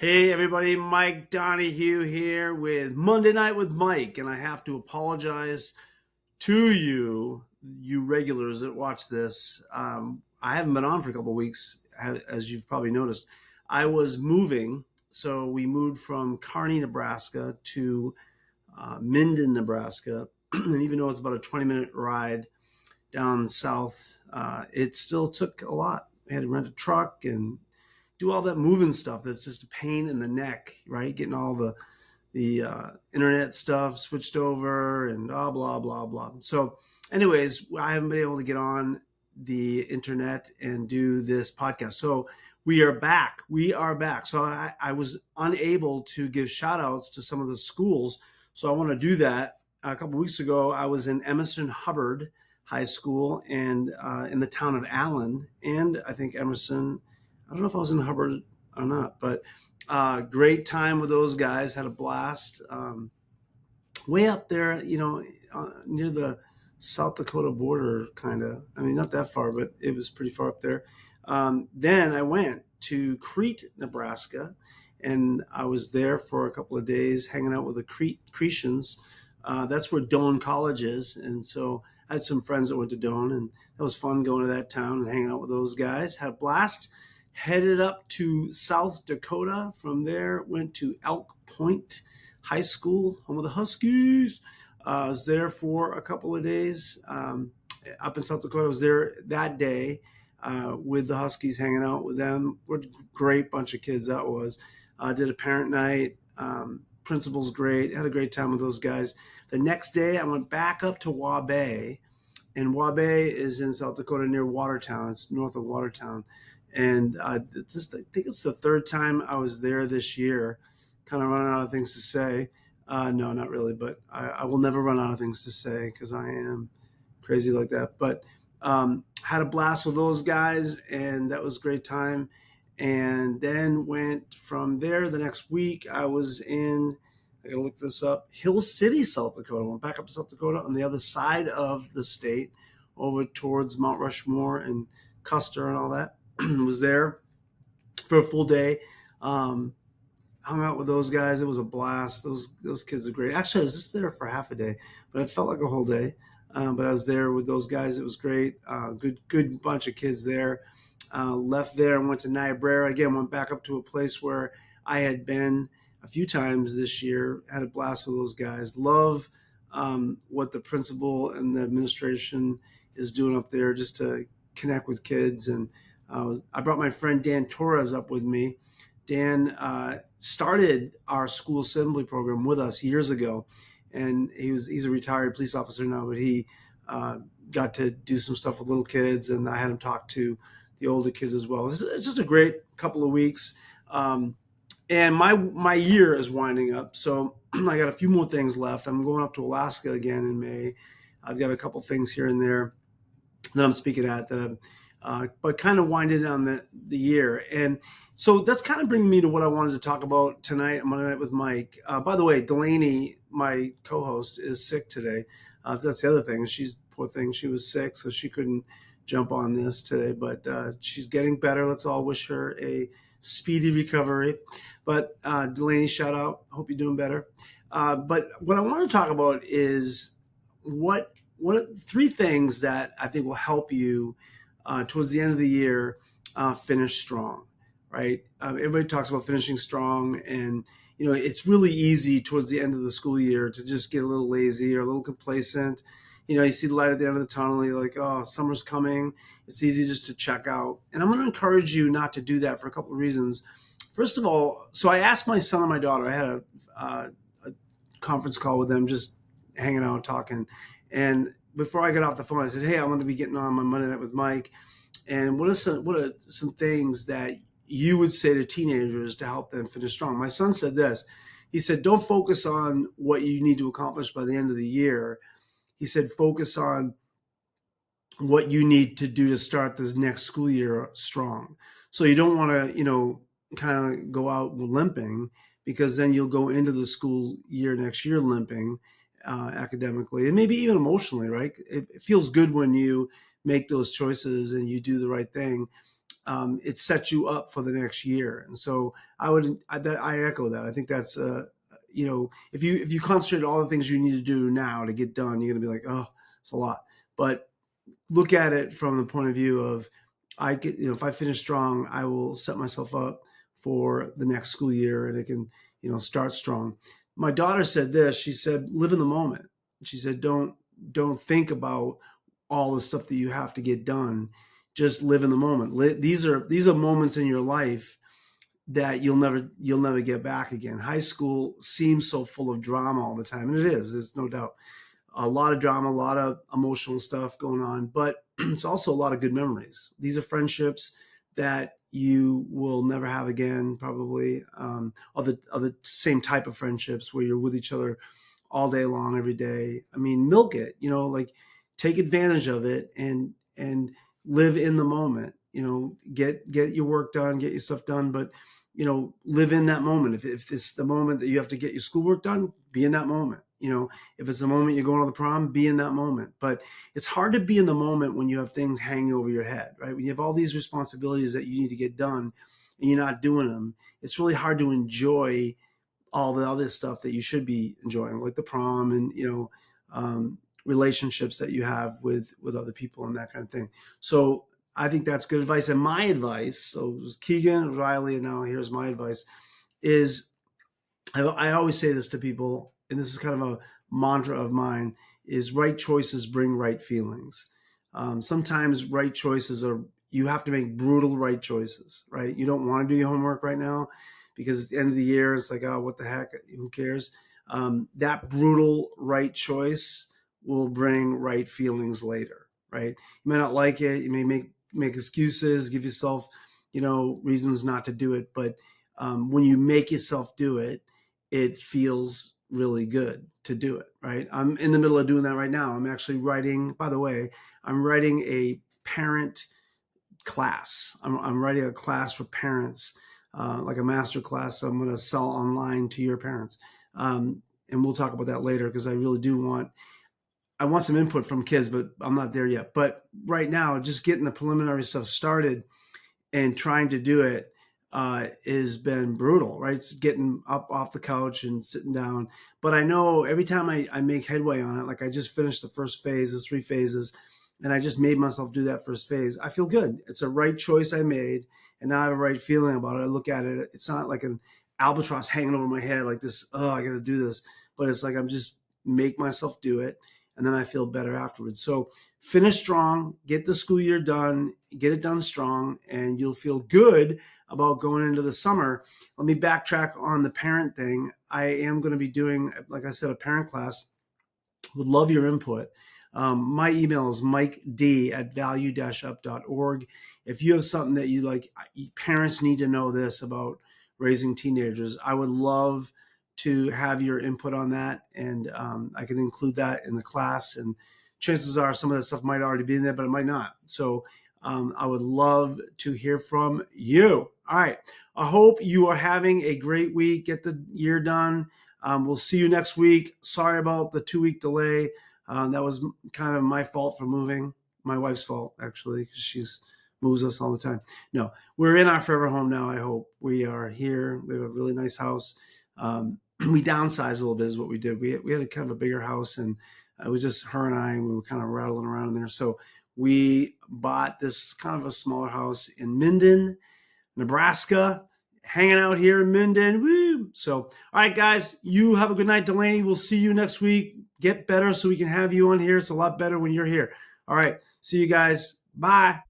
Hey everybody, Mike Donahue here with Monday Night with Mike, and I have to apologize to you regulars that watch this. I haven't been on for a couple of weeks, as you've probably noticed. I was moving, so we moved from Kearney, Nebraska to Minden, Nebraska, and even though it's about a 20-minute ride down south, it still took a lot. We had to rent a truck and do all that moving stuff. That's just a pain in the neck, right? Getting all the internet stuff switched over and blah blah blah. So, anyways, I haven't been able to get on the internet and do this podcast. So we are back. We are back. So I was unable to give shout outs to some of the schools. So I want to do that. A couple weeks ago, I was in Emerson Hubbard High School and in the town of Allen, and I think Emerson. I don't know if I was in Hubbard or not, but great time with those guys. Had a blast. Way up there, near the South Dakota border, kind of. I mean, not that far, but it was pretty far up there. Then I went to Crete, Nebraska, and I was there for a couple of days hanging out with the Cretians. That's where Doane College is. And so I had some friends that went to Doane, and it was fun going to that town and hanging out with those guys. Had a blast. Headed up to South Dakota. From there, went to Elk Point High School, home of the Huskies. I was there for a couple of days. Up in South Dakota, I was there that day with the Huskies, hanging out with them. What a great bunch of kids that was. Did a parent night. Principal's great. Had a great time with those guys. The next day, I went back up to Waubay. And Waubay is in South Dakota near Watertown. It's north of Watertown. And I think it's the third time I was there this year. Kind of running out of things to say. No, not really, but I will never run out of things to say because I am crazy like that. But had a blast with those guys, and that was a great time. And then went from there the next week. I was in, I gotta look this up, Hill City, South Dakota. Went back up to South Dakota on the other side of the state, over towards Mount Rushmore and Custer and all that. Was there for a full day. Hung out with those guys. It was a blast. Those kids are great. Actually, I was just there for half a day, but it felt like a whole day. But I was there with those guys. It was great. Good bunch of kids there. Left there and went to Niobrara again. Went back up to a place where I had been a few times this year. Had a blast with those guys. Love what the principal and the administration is doing up there, just to connect with kids. And I brought my friend Dan Torres up with me. Dan started our school assembly program with us years ago, and he's a retired police officer now, but he got to do some stuff with little kids, and I had him talk to the older kids as well. It's just a great couple of weeks, and my year is winding up, so I got a few more things left. I'm going up to Alaska again in May. I've got a couple things here and there that I'm speaking at, but kind of winding down the year. And so that's kind of bringing me to what I wanted to talk about tonight on Monday Night with Mike. By the way, Delaney, my co-host, is sick today. That's the other thing. She's, poor thing, she was sick, so she couldn't jump on this today. But she's getting better. Let's all wish her a speedy recovery. But Delaney, shout out. Hope you're doing better. But what I want to talk about is what three things that I think will help you towards the end of the year finish strong, right? Everybody talks about finishing strong, and it's really easy towards the end of the school year to just get a little lazy or a little complacent. You see the light at the end of the tunnel, you're like, oh, summer's coming. It's easy just to check out. And I'm going to encourage you not to do that for a couple of reasons. First of all, so I asked my son and my daughter, I had a conference call with them, just hanging out, talking. And before I got off the phone, I said, hey, I'm going to be getting on my Monday Night with Mike. And what are some things that you would say to teenagers to help them finish strong? My son said this. He said, don't focus on what you need to accomplish by the end of the year. He said, focus on what you need to do to start this next school year strong. So you don't want to, kind of go out limping, because then you'll go into the school year next year limping academically and maybe even emotionally, right? It feels good when you make those choices and you do the right thing. it sets you up for the next year. And so I echo that. I think that's if you concentrate all the things you need to do now to get done, you're gonna be like, oh, it's a lot. But look at it from the point of view of if I finish strong, I will set myself up for the next school year, and it can start strong. My daughter said this. She said, live in the moment. She said, don't think about all the stuff that you have to get done. Just live in the moment. These are moments in your life that you'll never get back again. High school seems so full of drama all the time, and it is. There's no doubt. A lot of drama, a lot of emotional stuff going on, but it's also a lot of good memories. These are friendships that you will never have again, probably, of the same type of friendships where you're with each other all day long, every day. I mean, milk it, like take advantage of it and live in the moment. Get your work done, get your stuff done, but live in that moment. If it's the moment that you have to get your schoolwork done, be in that moment. If it's the moment you're going to the prom, be in that moment. But it's hard to be in the moment when you have things hanging over your head, right? When you have all these responsibilities that you need to get done and you're not doing them, it's really hard to enjoy all the other stuff that you should be enjoying, like the prom and, relationships that you have with other people and that kind of thing. So I think that's good advice. And my advice, so it was Keegan, it was Riley, and now here's my advice, is I always say this to people, and this is kind of a mantra of mine, is right choices bring right feelings. Sometimes right choices you have to make brutal right choices, right? You don't want to do your homework right now because it's the end of the year. It's like, oh, what the heck? Who cares? That brutal right choice will bring right feelings later, right? You may not like it. You may make excuses, give yourself, reasons not to do it. But when you make yourself do it, it feels really good to do it, right? I'm in the middle of doing that right now. I'm actually writing, by the way, I'm writing a parent class. I'm writing a class for parents, like a master class. So I'm going to sell online to your parents. And we'll talk about that later because I really do want some input from kids, but I'm not there yet. But right now, just getting the preliminary stuff started and trying to do it has been brutal, right? It's getting up off the couch and sitting down. But I know every time I make headway on it, like I just finished the first phase, the 3 phases, and I just made myself do that first phase. I feel good. It's a right choice I made, and now I have a right feeling about it. I look at it. It's not like an albatross hanging over my head like this, oh, I got to do this. But it's like I'm just make myself do it, and then I feel better afterwards. So finish strong, get the school year done, get it done strong, and you'll feel good about going into the summer. Let me backtrack on the parent thing. I am going to be doing, like I said, a parent class. Would love your input. My email is miked@value-up.org. If you have something that you like, parents need to know this about raising teenagers, I would love to have your input on that. And I can include that in the class. And chances are some of that stuff might already be in there, but it might not. So I would love to hear from you. All right. I hope you are having a great week. Get the year done. We'll see you next week. Sorry about the 2-week delay. That was kind of my fault for moving. My wife's fault, actually, because she moves us all the time. No, we're in our forever home now, I hope. We are here. We have a really nice house. We downsized a little bit is what we did. We had a kind of a bigger house, and it was just her and I, and we were kind of rattling around in there. So we bought this kind of a smaller house in Minden, Nebraska, hanging out here in Minden. Woo! So, all right, guys, you have a good night, Delaney. We'll see you next week. Get better so we can have you on here. It's a lot better when you're here. All right, see you guys. Bye.